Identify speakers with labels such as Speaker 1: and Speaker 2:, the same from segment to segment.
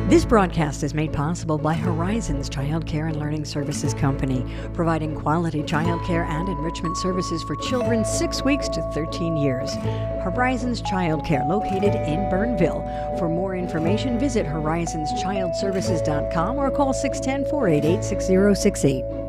Speaker 1: This broadcast is made possible by Horizons Child Care and Learning Services Company, providing quality child care and enrichment services for children 6 weeks to 13 years. Horizons Child Care, located in Burnville. For more information, visit horizonschildservices.com or call 610-488-6068.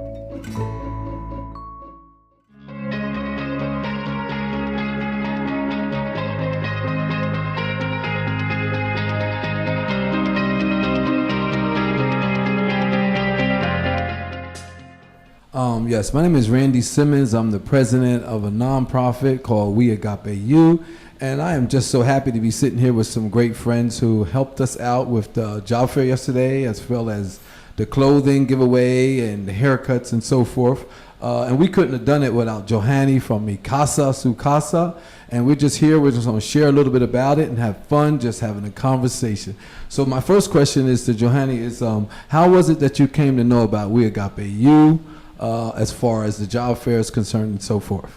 Speaker 2: Yes, my name is Randy Simmons. I'm the president of a nonprofit called We Agape You, and I am just so happy to be sitting here with some great friends who helped us out with the job fair yesterday, as well as the clothing giveaway and the haircuts and so forth. And we couldn't have done it without Johanny from Casa, and we're just here. We're just going to share a little bit about it and have fun, just having a conversation. So my first question is to Johanny is, how was it that you came to know about We Agape You? As far as the job fair is concerned and so forth?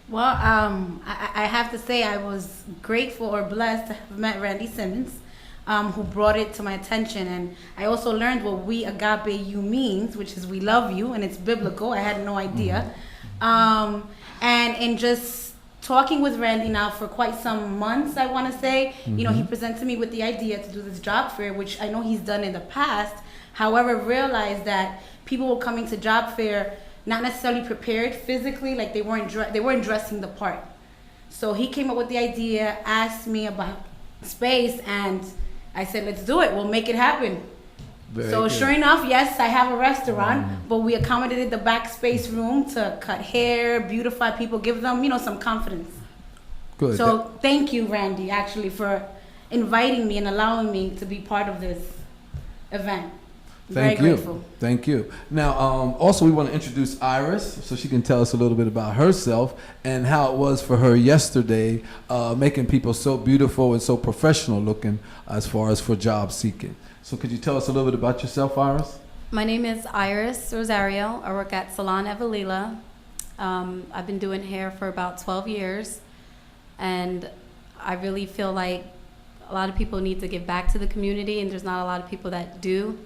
Speaker 3: Well, I have to say I was grateful or blessed to have met Randy Simmons, who brought it to my attention. And I also learned what We Agape You means, which is we love you, and it's biblical. I had no idea. And in just talking with Randy now for quite some months, I want to say, you know, he presented me with the idea to do this job fair, which I know he's done in the past. However, realized that people were coming to job fair not necessarily prepared physically, like they weren't dressing the part. So he came up with the idea, asked me about space, and I said, let's do it. We'll make it happen. Very good. Sure enough, yes, I have a restaurant, but we accommodated the backspace room to cut hair, beautify people, give them, you know, some confidence.
Speaker 2: Good.
Speaker 3: So thank you, Randy, actually, for inviting me and allowing me to be part of this event.
Speaker 2: Thank
Speaker 3: Very
Speaker 2: you.
Speaker 3: grateful.
Speaker 2: Thank you. Now, also we want to introduce Iris so she can tell us a little bit about herself and how it was for her yesterday, making people so beautiful and so professional looking as far as for job seeking. So could you tell us a little bit about yourself, Iris?
Speaker 4: My name is Iris Rosario. I work at Salon, Eveleila. I've been doing hair for about 12 years, and I really feel like a lot of people need to give back to the community, and there's not a lot of people that do.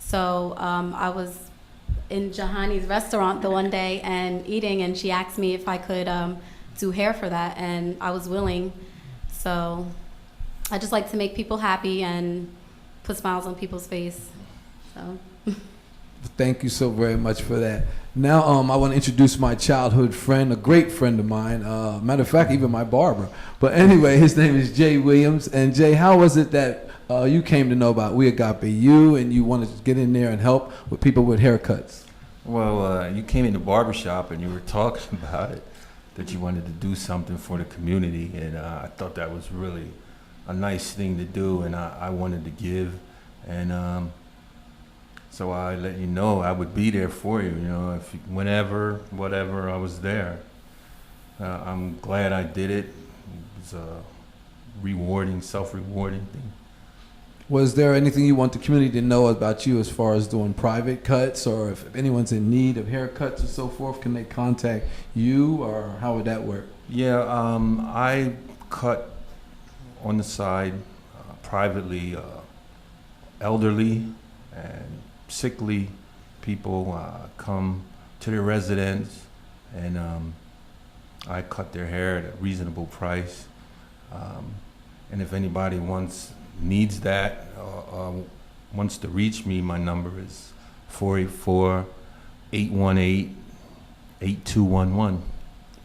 Speaker 4: So I was in Johanny's restaurant the one day and eating, and she asked me if I could do hair for that, and I was willing. So I just like to make people happy and put smiles on people's face. So.
Speaker 2: Thank you so very much for that. Now I want to introduce my childhood friend, a great friend of mine, matter of fact, even my barber. But anyway, his name is Jay Williams. And Jay, how was it that you came to know about We Agape You and you wanted to get in there and help with people with haircuts?
Speaker 5: Well, you came in the barbershop and you were talking about it, that you wanted to do something for the community. And I thought that was really a nice thing to do, and I wanted to give. And so I let you know I would be there for you, if whenever, whatever, I was there. I'm glad I did it. It was a rewarding, self-rewarding thing.
Speaker 2: Was there anything you want the community to know about you as far as doing private cuts, or if anyone's in need of haircuts or so forth, can they contact you, or how would that work?
Speaker 5: Yeah, I cut on the side privately, elderly and sickly people come to their residence, and I cut their hair at a reasonable price. And if anybody needs that, wants to reach me, my number is 484-818-8211,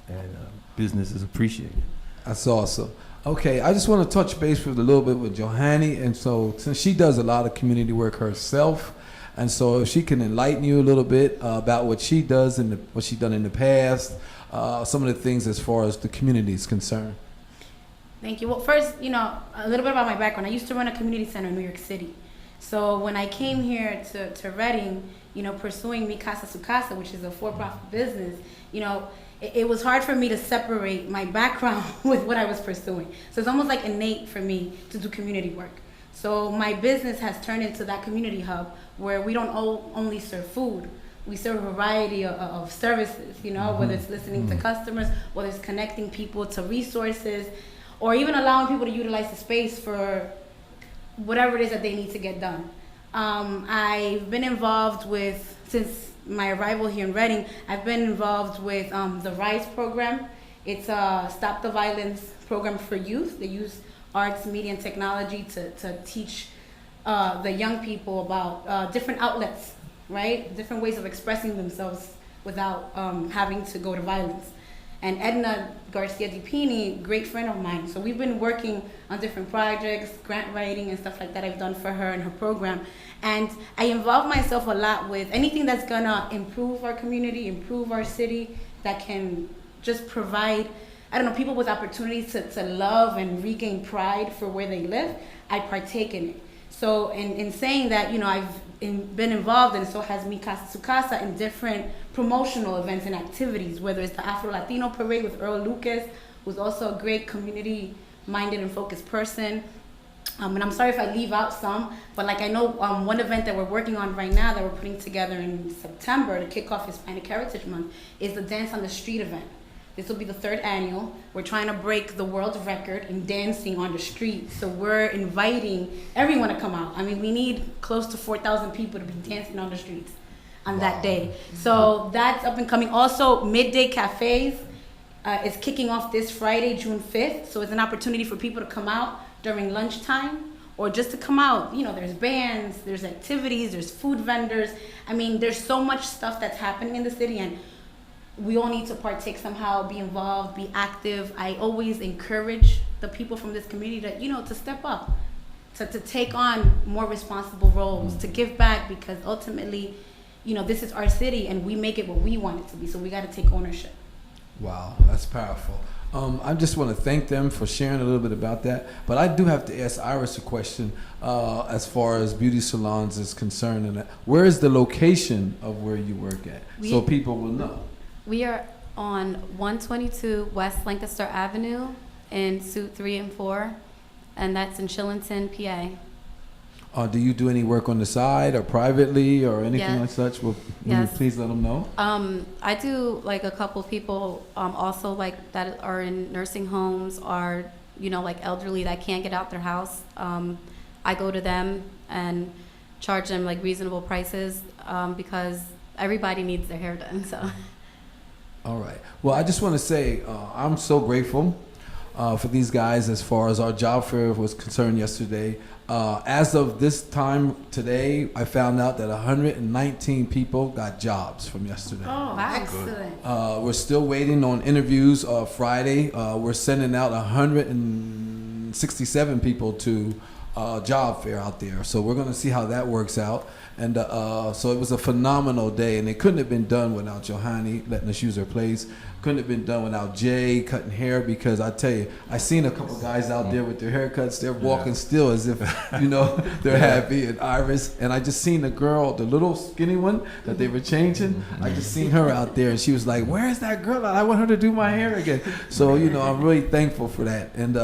Speaker 5: and business is appreciated.
Speaker 2: That's awesome. Okay, I just want to touch base with a little bit with Johanny, and so since she does a lot of community work herself, and so if she can enlighten you a little bit about what she does and what she's done in the past, some of the things as far as the community is concerned.
Speaker 3: Thank you. Well, first, a little bit about my background. I used to run a community center in New York City. So when I came here to Reading, pursuing Mi Casa, Su Casa, which is a for-profit business, it was hard for me to separate my background with what I was pursuing. So it's almost like innate for me to do community work. So my business has turned into that community hub where we don't only serve food. We serve a variety of services, whether it's listening to customers, whether it's connecting people to resources, or even allowing people to utilize the space for whatever it is that they need to get done. I've been involved with, since my arrival here in Reading, I've been involved with the RISE program. It's a Stop the Violence program for youth. They use arts, media, and technology to teach the young people about different outlets, right? Different ways of expressing themselves without having to go to violence. And Edna Garcia DiPini, great friend of mine. So we've been working on different projects, grant writing and stuff like that I've done for her and her program. And I involve myself a lot with anything that's gonna improve our community, improve our city, that can just provide, I don't know, people with opportunities to love and regain pride for where they live. I partake in it. So in saying that, you know, I've been involved, and so has mi Casa to Casa, in different promotional events and activities, whether it's the Afro-Latino Parade with Earl Lucas, who's also a great community-minded and focused person. And I'm sorry if I leave out some, but like I know one event that we're working on right now that we're putting together in September to kick off Hispanic Heritage Month is the Dance on the Street event. This will be the 3rd annual. We're trying to break the world record in dancing on the street. So we're inviting everyone to come out. I mean, we need close to 4,000 people to be dancing on the streets on that day. So that's up and coming. Also, Midday Cafes is kicking off this Friday, June 5th. So it's an opportunity for people to come out during lunchtime, or just to come out. You know, there's bands, there's activities, there's food vendors. I mean, there's so much stuff that's happening in the city, and we all need to partake somehow, be involved, be active. I always encourage the people from this community to, you know, to step up, to take on more responsible roles, to give back, because ultimately, you know, this is our city and we make it what we want it to be. So we got to take ownership.
Speaker 2: Wow, that's powerful. I just want to thank them for sharing a little bit about that. But I do have to ask Iris a question as far as beauty salons is concerned. And where is the location of where you work at, so people will know?
Speaker 4: We are on 122 West Lancaster Avenue in Suite 3 and 4, and that's in Shillington, PA.
Speaker 2: Do you do any work on the side or privately or anything
Speaker 4: Yes.
Speaker 2: like such? Will
Speaker 4: Yes.
Speaker 2: you please let them know?
Speaker 4: I do, like, a couple people also, like, that are in nursing homes, or, you know, like elderly that can't get out their house. I go to them and charge them like reasonable prices because everybody needs their hair done. So.
Speaker 2: All right. Well, I just want to say I'm so grateful for these guys as far as our job fair was concerned yesterday. As of this time today, I found out that 119 people got jobs from yesterday.
Speaker 3: Oh, excellent.
Speaker 2: We're still waiting on interviews. Friday, we're sending out 167 people to job fair out there. So we're going to see how that works out. And so it was a phenomenal day, and it couldn't have been done without Johanny letting us use her place. Couldn't have been done without Jay cutting hair, because I tell you, I seen a couple guys out there with their haircuts. They're walking still as if, you know, they're happy. And Iris, and I just seen the girl, the little skinny one that they were changing. I just seen her out there, and she was like, "Where is that girl? I want her to do my hair again." So, you know, I'm really thankful for that. And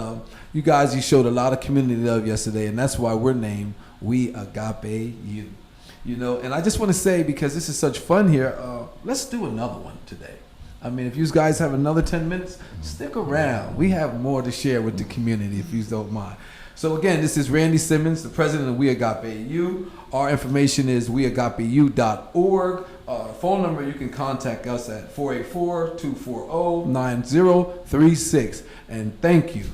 Speaker 2: you guys, you showed a lot of community love yesterday, and that's why we're named We Agape You. You know, and I just want to say, because this is such fun here, let's do another one today. I mean, if you guys have another 10 minutes, stick around. We have more to share with the community, if you don't mind. So again, this is Randy Simmons, the president of We Agape You. Our information is weagapeyou.org. Phone number, you can contact us at 484-240-9036. And thank you.